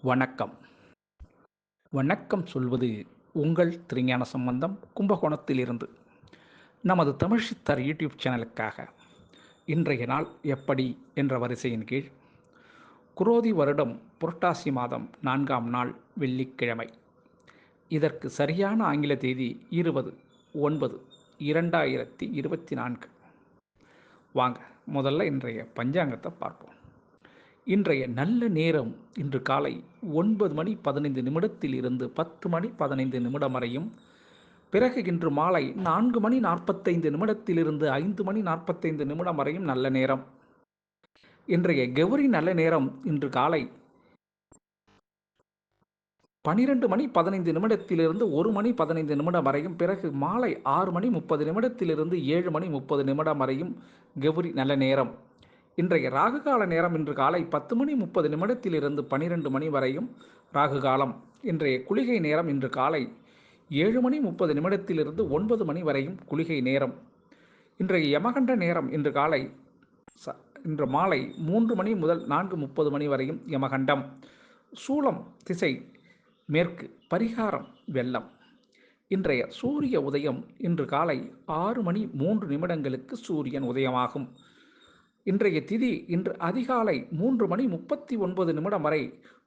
வணக்கம். வணக்கம் சொல்வது உங்கள் திருஞான சம்பந்தம் கும்பகோணத்திலிருந்து. நமது தமிழ் சித்தர் யூடியூப் சேனலுக்காக இன்றைய நாள் எப்படி என்ற வரிசையின் கீழ் குரோதி வருடம் புரட்டாசி மாதம் 4ஆம் நாள் வெள்ளிக்கிழமை. இதற்கு சரியான ஆங்கில தேதி 20/9/2024. வாங்க முதல்ல இன்றைய பஞ்சாங்கத்தை பார்ப்போம். இன்றைய நல்ல நேரம் இன்று காலை 9:15 இருந்து 10:15 வரையும், பிறகு இன்று மாலை 4:45 இருந்து 5:45 வரையும் நல்ல நேரம். இன்றைய கௌரி நல்ல நேரம் இன்று காலை 12:15 இருந்து 1:15 வரையும், பிறகு மாலை 6:30 இருந்து 7:30 வரையும் கௌரி நல்ல நேரம். இன்றைய ராகுகால நேரம் இன்று காலை 10:30 இருந்து 12 வரையும் ராகு காலம். இன்றைய குளிகை நேரம் இன்று காலை 7:30 இருந்து 9 வரையும் குளிகை நேரம். இன்றைய யமகண்ட நேரம் இன்று காலை இன்று மாலை 3 முதல் 4:30 வரையும் யமகண்டம். சூலம் திசை மேற்கு, பரிகாரம் வெள்ளம். இன்றைய சூரிய உதயம் இன்று காலை 6:03 சூரியன் உதயமாகும். இன்றைய திதி இன்று அதிகாலை 3:39 வரை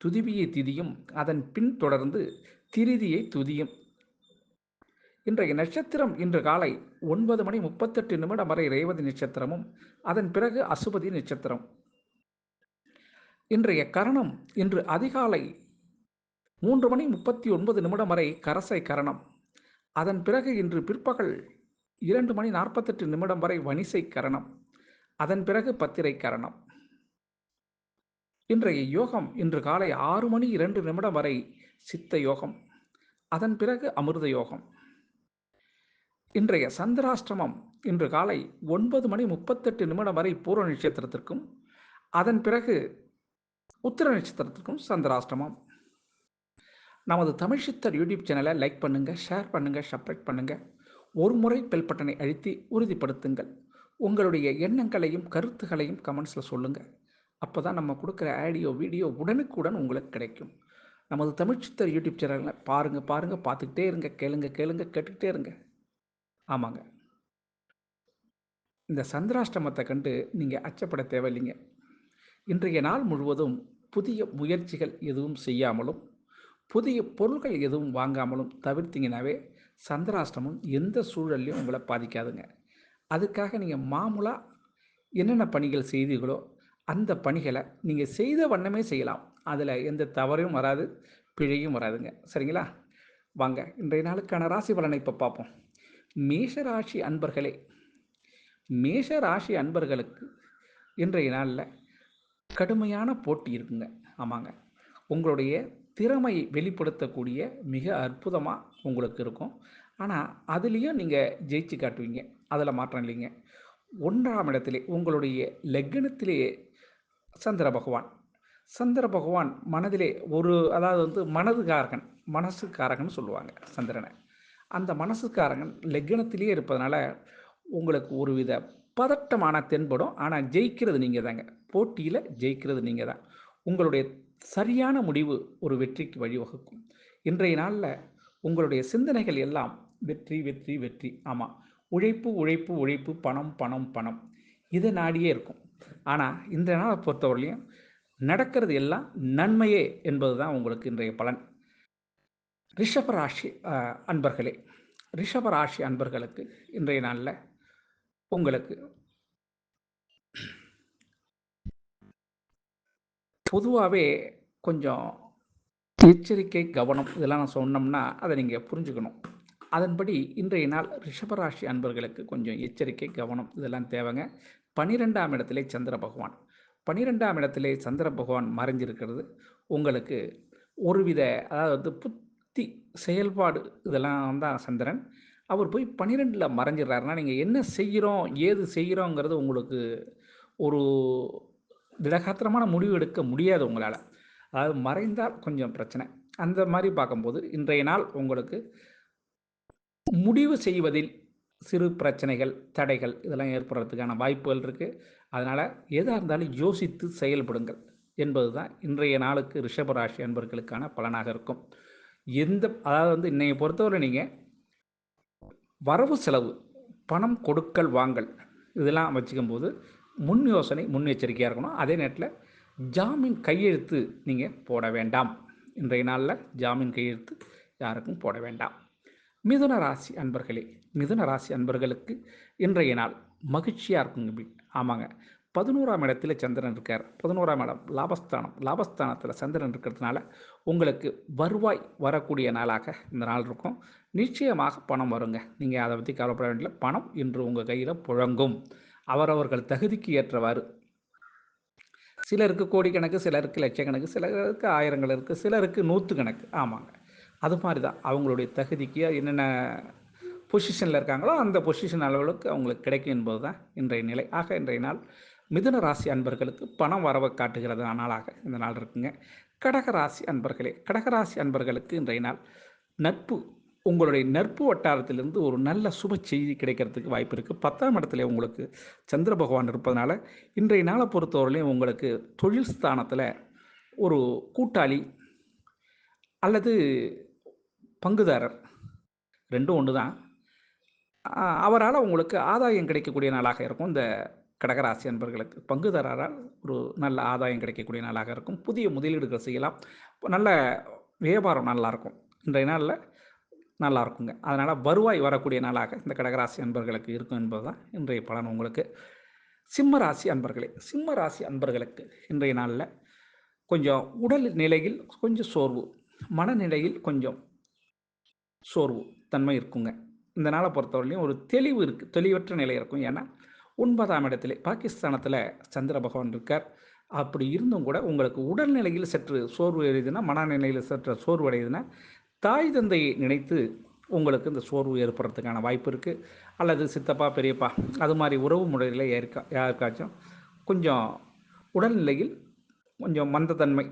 துதிபியை திதியும், அதன் பின் தொடர்ந்து திரிதியை துதியும். இன்றைய நட்சத்திரம் இன்று காலை 9:38 வரை ரேவதி நட்சத்திரமும், அதன் பிறகு அசுபதி நட்சத்திரம். இன்றைய கரணம் இன்று அதிகாலை 3:39 வரை கரசை கரணம். அதன் பிறகு இன்று பிற்பகல் 2:48 வரை வணிசை கரணம். அதன் பிறகு பத்திரை கரணம். இன்றைய யோகம் இன்று காலை 6:02 வரை சித்த யோகம். அதன் பிறகு அமிர்த யோகம். இன்றைய சந்திராஷ்டமம் இன்று காலை 9:38 வரை பூர்வ நட்சத்திரத்திற்கும், அதன் பிறகு உத்திர நட்சத்திரத்திற்கும் சந்திராஷ்டமம். நமது தமிழ் சித்தர் யூடியூப் சேனலை லைக் பண்ணுங்கள், ஷேர் பண்ணுங்கள், சப்ஸ்கிரைப் பண்ணுங்கள். ஒரு முறை பெல் பட்டனை அழுத்தி உறுதிப்படுத்துங்கள். உங்களுடைய எண்ணங்களையும் கருத்துகளையும் கமெண்ட்ஸில் சொல்லுங்கள். அப்போ தான் நம்ம கொடுக்குற வீடியோ உடனுக்குடன் உங்களுக்கு கிடைக்கும். நமது தமிழ் சித்தர் யூடியூப் சேனலை பாருங்கள், பார்த்துக்கிட்டே இருங்க, கேட்டுக்கிட்டே இருங்க. ஆமாங்க, இந்த சந்திராஷ்டமத்தை கண்டு நீங்கள் அச்சப்பட தேவையில்லைங்க. இன்றைய நாள் முழுவதும் புதிய முயற்சிகள் எதுவும் செய்யாமலும், புதிய பொருட்கள் எதுவும் வாங்காமலும் தவிர்த்திங்கனாவே சந்திராஷ்டமம் எந்த சூழல்லையும் உங்களை பாதிக்காதுங்க. அதுக்காக நீங்கள் மாமூலாக என்னென்ன பணிகள் செய்தீர்களோ அந்த பணிகளை நீங்கள் செய்த வண்ணமே செய்யலாம். அதில் எந்த தவறும் வராது, பிழையும் வராதுங்க. சரிங்களா? வாங்க இன்றைய நாளுக்கான ராசி பலனை இப்போ பார்ப்போம். மேஷராசி அன்பர்களே, மேஷராசி அன்பர்களுக்கு இன்றைய நாளில் கடுமையான போட்டி இருக்குங்க. ஆமாங்க, உங்களுடைய திறமையை வெளிப்படுத்தக்கூடிய மிக அற்புதமாக உங்களுக்கு இருக்கும். ஆனால் அதுலேயும் நீங்கள் ஜெயிச்சு காட்டுவீங்க, அதில் மாற்றம் இல்லைங்க. 1ஆம் இடத்திலே உங்களுடைய லக்னத்திலே சந்திர பகவான் மனதிலே அதாவது மனதுக்காரகன், மனசுக்காரகன் சொல்லுவாங்க சந்திரனை. அந்த மனசுக்காரகன் லக்னத்திலே இருப்பதனால உங்களுக்கு ஒருவித பதட்டமான தென்படும். ஆனால் ஜெயிக்கிறது நீங்கள் தாங்க. போட்டியில் ஜெயிக்கிறது நீங்கள் தான். உங்களுடைய சரியான முடிவு ஒரு வெற்றிக்கு வழிவகுக்கும். இன்றைய நாளில் உங்களுடைய சிந்தனைகள் எல்லாம் வெற்றி வெற்றி வெற்றி. ஆமாம், உழைப்பு உழைப்பு உழைப்பு, பணம் பணம் பணம், இதை நாடியே இருக்கும். ஆனால் இந்த நாளை பொறுத்தவரையிலையும் நடக்கிறது எல்லாம் நன்மையே என்பது தான் உங்களுக்கு இன்றைய பலன். ரிஷபராசி அன்பர்களே, ரிஷபராசி அன்பர்களுக்கு இன்றைய நாளில் உங்களுக்கு பொதுவாகவே கொஞ்சம் எச்சரிக்கை, கவனம் இதெல்லாம் நான் சொன்னோம்னா அதை நீங்கள் புரிஞ்சுக்கணும். அதன்படி இன்றைய நாள் ரிஷபராசி அன்பர்களுக்கு கொஞ்சம் எச்சரிக்கை, கவனம் இதெல்லாம் தேவைங்க. 12ஆம் இடத்திலே சந்திர பகவான், 12ஆம் இடத்திலே சந்திர பகவான் மறைஞ்சிருக்கிறது உங்களுக்கு ஒருவித, அதாவது புத்தி செயல்பாடு இதெல்லாம் தான் சந்திரன். அவர் போய் 12ல் மறைஞ்சிடறாருன்னா நீங்கள் என்ன செய்கிறோம், ஏது செய்கிறோங்கிறது உங்களுக்கு ஒரு திடகாத்திரமான முடிவு எடுக்க முடியாது உங்களால். அதாவது மறைந்தால் கொஞ்சம் பிரச்சனை. அந்த மாதிரி பார்க்கும்போது இன்றைய நாள் உங்களுக்கு முடிவு செய்வதில் சிறு பிரச்சனைகள், தடைகள் இதெல்லாம் ஏற்படுறதுக்கான வாய்ப்புகள் இருக்குது. அதனால் எதாக இருந்தாலும் யோசித்து செயல்படுங்கள். என்பது தான் இன்றைய நாளுக்கு ரிஷபராசி அன்பர்களுக்கான பலனாக இருக்கும். அதாவது வந்து இன்னைய பொறுத்தவரை நீங்கள் வரவு செலவு, பணம் கொடுக்கல் வாங்கல் இதெல்லாம் வச்சுக்கும்போது முன் யோசனை, முன்னெச்சரிக்கையாக இருக்கணும். அதே நேரத்தில் ஜாமீன் கையெழுத்து நீங்கள் போட வேண்டாம். இன்றைய நாளில் ஜாமீன் கையெழுத்து யாருக்கும் போட வேண்டாம். மிதுன ராசி அன்பர்களே, மிதுன ராசி அன்பர்களுக்கு இன்றைய நாள் மகிழ்ச்சியாக இருக்குங்க. ஆமாங்க, 11ஆம் இடத்துல சந்திரன் இருக்கார். 11ஆம் இடம் லாபஸ்தானம். லாபஸ்தானத்தில் சந்திரன் இருக்கிறதுனால உங்களுக்கு வருவாய் வரக்கூடிய நாளாக இந்த நாள் இருக்கும். நிச்சயமாக பணம் வருங்க. நீங்கள் அதை பற்றி கவலைப்பட வேண்டிய, பணம் இன்று உங்கள் கையில் புழங்கும். அவரவர்கள் தகுதிக்கு ஏற்றவாறு, சிலருக்கு கோடிக்கணக்கு, சிலருக்கு லட்சக்கணக்கு, சிலருக்கு ஆயிரங்கள் இருக்குது, சிலருக்கு நூற்றுக்கணக்கு. ஆமாங்க, அது மாதிரி தான் அவங்களுடைய தகுதிக்கு என்னென்ன பொசிஷனில் இருக்காங்களோ அந்த பொசிஷன் அளவுக்கு அவங்களுக்கு கிடைக்கும் என்பது தான் இன்றைய நிலை. ஆக இன்றைய நாள் மிதுன ராசி அன்பர்களுக்கு பணம் வரவை காட்டுகிறது நாளாக இந்த நாள் இருக்குங்க. கடகராசி அன்பர்களே, கடகராசி அன்பர்களுக்கு இன்றைய நாள் நட்பு, உங்களுடைய நட்பு வட்டாரத்திலிருந்து ஒரு நல்ல சுப செய்தி கிடைக்கிறதுக்கு வாய்ப்பு இருக்குது. 10ஆம் இடத்துல உங்களுக்கு சந்திர பகவான் இருப்பதனால இன்றைய நாளை பொறுத்தவரையிலையும் உங்களுக்கு தொழில் ஸ்தானத்தில் ஒரு கூட்டாளி அல்லது பங்குதாரர், ரெண்டும் ஒன்று தான், அவரால் உங்களுக்கு ஆதாயம் கிடைக்கக்கூடிய நாளாக இருக்கும். இந்த கடகராசி அன்பர்களுக்கு பங்குதாரரால் ஒரு நல்ல ஆதாயம் கிடைக்கக்கூடிய நாளாக இருக்கும். புதிய முதலீடுகள் செய்யலாம். நல்ல வியாபாரம் நல்லாயிருக்கும். இன்றைய நாளில் நல்லா இருக்குங்க. அதனால் வருவாய் வரக்கூடிய நாளாக இந்த கடகராசி அன்பர்களுக்கு இருக்கும் என்பது தான் இன்றைய பலன் உங்களுக்கு. சிம்ம ராசி அன்பர்களே, சிம்ம ராசி அன்பர்களுக்கு இன்றைய நாளில் கொஞ்சம் உடல் நிலையில் கொஞ்சம் சோர்வு, மனநிலையில் கொஞ்சம் சோர்வு தன்மை இருக்குங்க. இந்த நாளை பொறுத்தவரையிலையும் ஒரு தெளிவு இருக்குது, தெளிவற்ற நிலை இருக்கும். ஏன்னா 9ஆம் இடத்துல பாகிஸ்தானத்தில் சந்திர பகவான் இருக்கார். அப்படி இருந்தும் கூட உங்களுக்கு உடல்நிலையில் சற்று சோர்வு எழுதுனா, மனநிலையில் சற்று சோர்வு அடையுதுன்னா, தாய் தந்தையை நினைத்து உங்களுக்கு இந்த சோர்வு ஏற்படுறதுக்கான வாய்ப்பு இருக்குது. அல்லது சித்தப்பா பெரியப்பா அது மாதிரி உறவு முறையில் யாருக்காச்சும் கொஞ்சம் உடல்நிலையில் கொஞ்சம் மந்தத்தன்மை,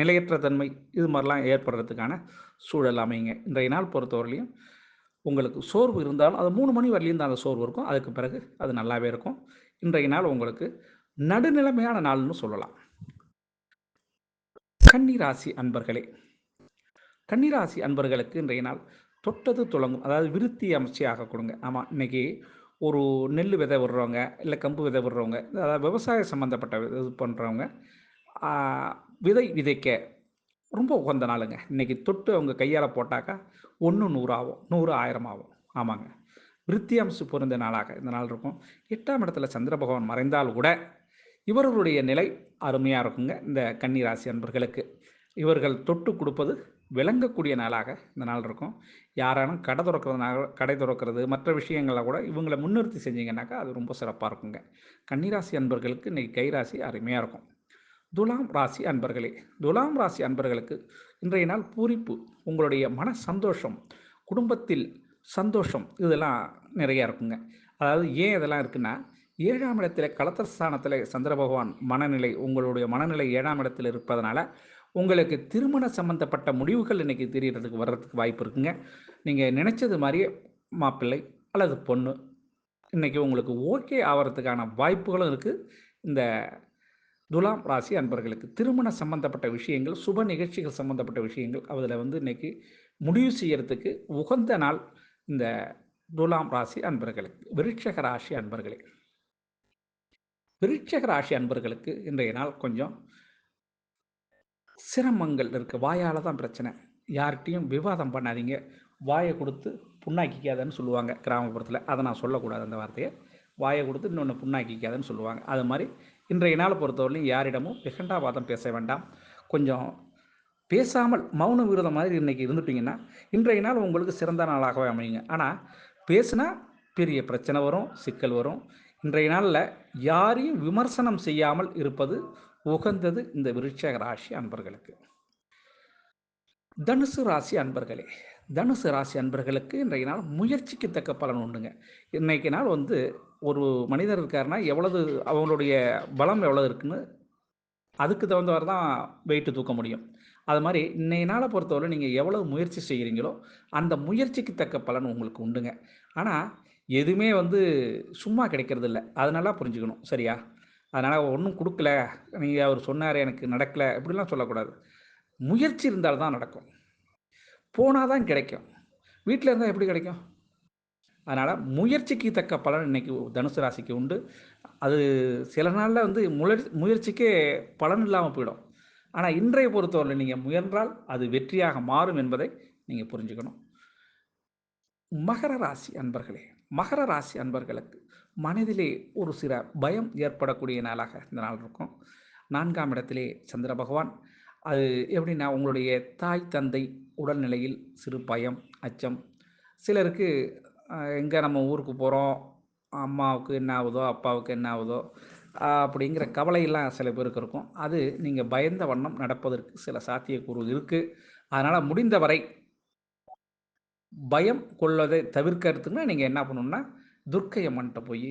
நிலையற்ற தன்மை இது மாதிரிலாம் ஏற்படுறதுக்கான சூழல் அமைங்க. இன்றைய நாள் பொறுத்தவரையிலையும் உங்களுக்கு சோர்வு இருந்தாலும் அது 3 மணி வரலையும் தான் அந்த சோர்வு இருக்கும். அதுக்கு பிறகு அது நல்லாவே இருக்கும். இன்றைய நாள் உங்களுக்கு நடுநிலைமையான நாள்னு சொல்லலாம். கன்னிராசி அன்பர்களே, கன்னிராசி அன்பர்களுக்கு இன்றைய நாள் தொட்டது துளங்கும், அதாவது விருத்தி அமைச்சியாக கொடுங்க. ஆமாம், இன்றைக்கி ஒரு நெல் விதை விடுறவங்க, இல்லை கம்பு விதை விடுறவங்க, அதாவது விவசாய சம்மந்தப்பட்ட இது பண்ணுறவங்க விதை விதைக்க ரொம்ப உகந்த நாளுங்க. இன்றைக்கி தொட்டு அவங்க கையால் போட்டாக்கா 1 100 ஆகும், 100 1000 ஆகும். ஆமாங்க, விருத்தி அம்சு பொருந்த நாளாக இந்த நாள் இருக்கும். 8ஆம் இடத்துல சந்திர பகவான் மறைந்தால் கூட இவர்களுடைய நிலை அருமையாக இருக்குங்க. இந்த கன்னி ராசி அன்பர்களுக்கு இவர்கள் தொட்டு கொடுப்பது விளங்கக்கூடிய நாளாக இந்த நாள் இருக்கும். யாராலும் கடை திறக்கிறது மற்ற விஷயங்களில் கூட இவங்களை முன்னிறுத்தி செஞ்சீங்கன்னாக்கா அது ரொம்ப சிறப்பாக இருக்குங்க. கன்னிராசி அன்பர்களுக்கு இன்றைக்கி கைராசி அருமையாக இருக்கும். துலாம் ராசி அன்பர்களே, துலாம் ராசி அன்பர்களுக்கு இன்றைய நாள் பூரிப்பு, உங்களுடைய மன சந்தோஷம், குடும்பத்தில் சந்தோஷம் இதெல்லாம் நிறையா இருக்குங்க. அதாவது ஏன் இதெல்லாம் இருக்குன்னா, 7ஆம் இடத்துல கலத்திரஸ்தானத்தில் சந்திர பகவான் மனநிலை, உங்களுடைய மனநிலை 7ஆம் இடத்தில் இருப்பதனால உங்களுக்கு திருமண சம்பந்தப்பட்ட முடிவுகள் இன்றைக்கி தெரியறதுக்கு வர்றதுக்கு வாய்ப்பு இருக்குங்க. நீங்கள் நினச்சது மாதிரியே மாப்பிள்ளை அல்லது பொண்ணு இன்றைக்கி உங்களுக்கு ஓகே ஆகிறதுக்கான வாய்ப்புகளும் இருக்குது. இந்த துலாம் ராசி அன்பர்களுக்கு திருமண சம்பந்தப்பட்ட விஷயங்கள், சுப நிகழ்ச்சிகள் சம்பந்தப்பட்ட விஷயங்கள் அதில் வந்து இன்றைக்கி முடிவு செய்யறதுக்கு உகந்த நாள் இந்த துலாம் ராசி அன்பர்களுக்கு. விருட்சக ராசி அன்பர்களே, விருட்சக ராசி அன்பர்களுக்கு இன்றைய நாள் கொஞ்சம் சிரமங்கள் இருக்குது. வாயால் தான் பிரச்சனை. யார்கிட்டையும் விவாதம் பண்ணாதீங்க, வாயை கொடுத்து புண்ணாக்கிக்காதன்னு சொல்லுவாங்க கிராமப்புறத்தில். அதை நான் சொல்லக்கூடாது அந்த வார்த்தையை. வாயை கொடுத்து இன்னொன்று புண்ணாக்கிக்காதன்னு சொல்லுவாங்க. அது மாதிரி இன்றைய நாளை பொறுத்தவரையிலும் யாரிடமும் விகண்டாவாதம் பேச வேண்டாம். கொஞ்சம் பேசாமல் மௌன விரோதம் மாதிரி இன்றைக்கி இருந்துட்டிங்கன்னா இன்றைய நாள் உங்களுக்கு சிறந்த நாளாகவே அமையுங்க. ஆனால் பேசுனா பெரிய பிரச்சனை வரும், சிக்கல் வரும். இன்றைய நாளில் யாரையும் விமர்சனம் செய்யாமல் இருப்பது உகந்தது இந்த விருட்சக ராசி அன்பர்களுக்கு. தனுசு ராசி அன்பர்களே, தனுசு ராசி அன்பர்களுக்கு இன்றைய நாள் முயற்சிக்கு தக்க பலன் உண்டுங்க. இன்றைக்கு நாள் வந்து ஒரு மனிதர் இருக்காருன்னா எவ்வளவு அவங்களுடைய பலம் எவ்வளோ இருக்குன்னு அதுக்கு தகுந்தவாறு தான் வெயிட்டு தூக்க முடியும். அது மாதிரி இன்றைய நாளை பொறுத்தவரை நீங்கள் எவ்வளோ முயற்சி செய்கிறீங்களோ அந்த முயற்சிக்கு தக்க பலன் உங்களுக்கு உண்டுங்க. ஆனால் எதுவுமே வந்து சும்மா கிடைக்கிறது இல்லை, அது நல்லா புரிஞ்சுக்கணும், சரியா? அதனால் ஒன்றும் கொடுக்கல, நீங்கள் அவர் சொன்னார் எனக்கு நடக்கலை இப்படிலாம் சொல்லக்கூடாது. முயற்சி இருந்தால் தான் நடக்கும். போனால் தான் கிடைக்கும். வீட்டில் இருந்தால் எப்படி கிடைக்கும்? அதனால் முயற்சிக்கு தக்க பலன் இன்னைக்கு தனுசு ராசிக்கு உண்டு. அது சில நாளில் வந்து முயற்சிக்கே பலன் இல்லாமல் போயிடும். ஆனால் இன்றைய பொறுத்தவரை நீங்கள் முயன்றால் அது வெற்றியாக மாறும் என்பதை நீங்கள் புரிஞ்சுக்கணும். மகர ராசி அன்பர்களே, மகர ராசி அன்பர்களுக்கு மனதிலே ஒரு சில பயம் ஏற்படக்கூடிய நாளாக இந்த நாள் இருக்கும். 4ஆம் இடத்திலே சந்திர பகவான். அது எப்படின்னா, உங்களுடைய தாய் தந்தை உடல்நிலையில் சிறு பயம், அச்சம். சிலருக்கு எங்கே நம்ம ஊருக்கு போகிறோம், அம்மாவுக்கு என்ன ஆகுதோ அப்பாவுக்கு என்ன ஆகுதோ அப்படிங்கிற கவலையெல்லாம் சில பேருக்கு இருக்கும். அது நீங்கள் பயந்த வண்ணம் நடப்பதற்கு சில சாத்தியக்கூறு இருக்குது. அதனால் முடிந்தவரை பயம் கொள்வதை தவிர்க்கிறதுக்குன்னா நீங்கள் என்ன பண்ணணும்னா, துர்க்கை அம்மன்ட்ட போய்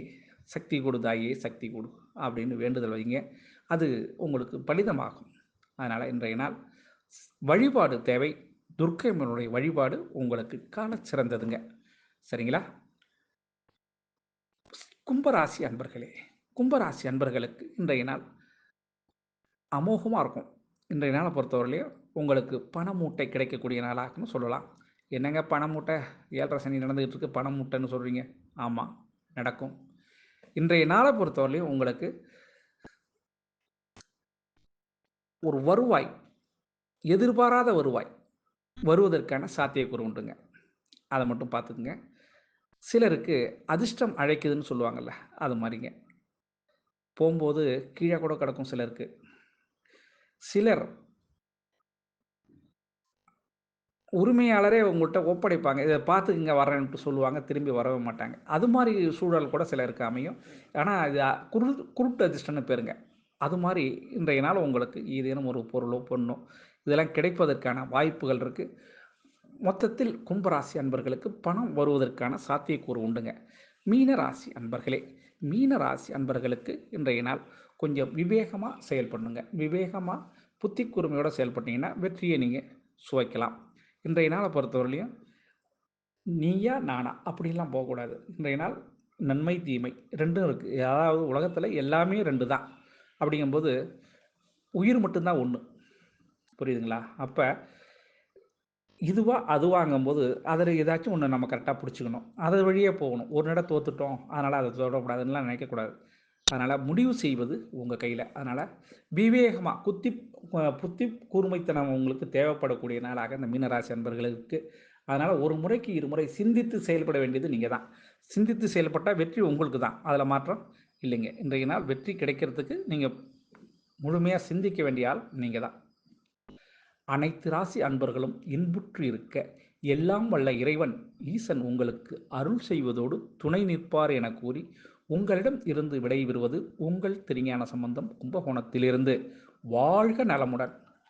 சக்தி கொடு தாயே சக்தி கொடு அப்படின்னு வேண்டுதல் வைங்க. அது உங்களுக்கு பலிதமாகும். அதனால் இன்றைய நாள் வழிபாடு தேவை. துர்க்கை அம்மனுடைய வழிபாடு உங்களுக்கு காலச் சிறந்ததுங்க. சரிங்களா? கும்பராசி அன்பர்களே, கும்பராசி அன்பர்களுக்கு இன்றைய நாள் அமோகமாக இருக்கும். இன்றைய நாளை பொறுத்தவரையிலையும் உங்களுக்கு பண மூட்டை கிடைக்கக்கூடிய நாளாகன்னு சொல்லலாம். என்னங்க பண மூட்டை, 7:30 சனி நடந்துகிட்டு இருக்கு, பண மூட்டைன்னு சொல்கிறீங்க? ஆமாம், நடக்கும். இன்றைய நாளை பொறுத்தவரையிலையும் உங்களுக்கு ஒரு வருவாய், எதிர்பாராத வருவாய் வருவதற்கான சாத்தியக்கூறு உண்டுங்க. அதை மட்டும் பார்த்துக்குங்க. சிலருக்கு அதிர்ஷ்டம் அழைக்குதுன்னு சொல்லுவாங்கள்ல, அது மாதிரிங்க. போகும்போது கீழே கூட கிடக்கும் சிலருக்கு. சிலர் உரிமையாளரே உங்கள்கிட்ட ஒப்படைப்பாங்க. இதை பார்த்துக்குங்க வரேன்ட்டு சொல்லுவாங்க. திரும்பி வரவே மாட்டாங்க. அது மாதிரி சூழல் கூட சிலருக்கு அமையும். ஆனால் இது குருட்டு அதிர்ஷ்டம்னு பேருங்க. அது மாதிரி இன்றைய நாள் உங்களுக்கு ஏதேனும் ஒரு பொருளோ பொண்ணோ இதெல்லாம் கிடைப்பதற்கான வாய்ப்புகள் இருக்குது. மொத்தத்தில் கும்பராசி அன்பர்களுக்கு பணம் வருவதற்கான சாத்தியக்கூறு உண்டுங்க. மீனராசி அன்பர்களே, மீனராசி அன்பர்களுக்கு இன்றைய நாள் கொஞ்சம் விவேகமாக செயல்படணுங்க. விவேகமாக புத்தி கூர்மையோடு செயல்பட்டீங்கன்னா வெற்றியை நீங்கள் சுவைக்கலாம். இன்றைய நாளை பொறுத்தவரையிலையும் நீயா நானா அப்படின்லாம் போகக்கூடாது. இன்றைய நாள் நன்மை தீமை 2ம் இருக்குது. அதாவது உலகத்தில் எல்லாமே 2 தான். அப்படிங்கும்போது உயிர் மட்டும்தான் 1. புரியுதுங்களா? அப்போ இதுவா அதுவாங்கும்போது அதில் ஏதாச்சும் ஒன்று நம்ம கரெக்டாக பிடிச்சிக்கணும். அது வழியே போகணும். ஒரு நட தோத்துட்டோம், அதனால் அதை தொடக்கூடாதுன்னுலாம் நினைக்கக்கூடாது. அதனால் முடிவு செய்வது உங்கள் கையில். அதனால் விவேகமாக புத்தி கூர்மைத்தனம் உங்களுக்கு தேவைப்படக்கூடிய நாளாக இந்த மீனராசி அன்பர்களுக்கு. அதனால் ஒரு முறைக்கு 2 முறை சிந்தித்து செயல்பட வேண்டியது நீங்கள் தான். சிந்தித்து செயல்பட்டால் வெற்றி உங்களுக்கு தான். அதில் மாற்றம் இல்லைங்க. இன்றைய நாள் வெற்றி கிடைக்கிறதுக்கு நீங்கள் முழுமையாக சிந்திக்க வேண்டிய ஆள் நீங்கள் தான். அனைத்து ராசி அன்பர்களும் இன்புற்று இருக்க எல்லாம் வல்ல இறைவன் ஈசன் உங்களுக்கு அருள் செய்வதோடு துணை நிற்பார் என கூறி உங்களிடம் இருந்து விடைபெறுவது உங்கள் திருஞான சம்பந்தம் கும்பகோணத்திலிருந்து. வாழ்க நலமுடன்.